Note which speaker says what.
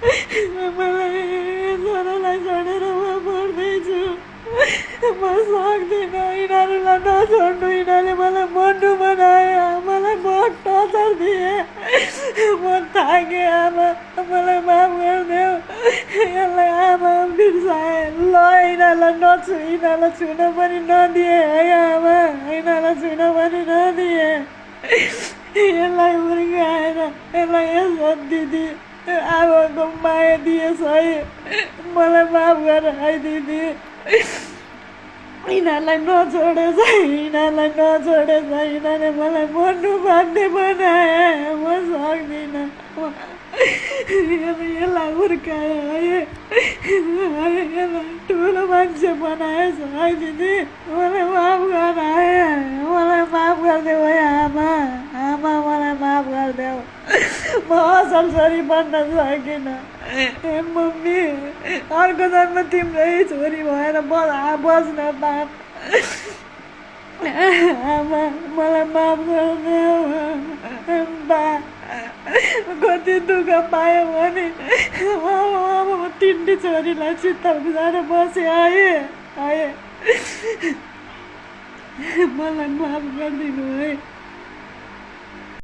Speaker 1: मलाई छोरालाई छोडेर म मर्दैछु। म सक्दिनँ यिनीहरूलाई नछोड्नु। यिनीहरूले मलाई मर्नु बनायो, मलाई बहुत टर्चर दिए। म थाकेँ आमा, मलाई माफ गरिदेऊ। यसलाई आमा बिर्साए। ल यिनीहरूलाई नछु, यिनीहरूलाई छुन पनि नदिए है आमा, यिनीहरूलाई छुन पनि नदिए। यसलाई हुर्काएर यसलाई यसो दिदी आमाको माया दिएछ है, मलाई माफ गर है दिदी। यिनीहरूलाई नछोडेछ, यिनीहरूलाई नछोडेछ। यिनीहरूले मलाई मर्नु बाध्य बनाए। म सक्दिनँ। यसलाई हुर्कायो है, यसलाई ठुलो मान्छे बनाएछ है दिदी, मलाई माफ गर है, मलाई माफ गरिदेऊ है आमा, आमा मलाई माफ गरिदेऊ। म असल छोरी बन्न सकिनँ। मम्मी अर्को जन्म तिम्रै छोरी भएर बस्न पाऊँ। आमा मलाई माफ गरिदेऊ। बा कति दुःख पायो भने अब तिनटी छोरीलाई चित्त बुझाएर बसेँ है, मलाई माफ गरिदिनु है।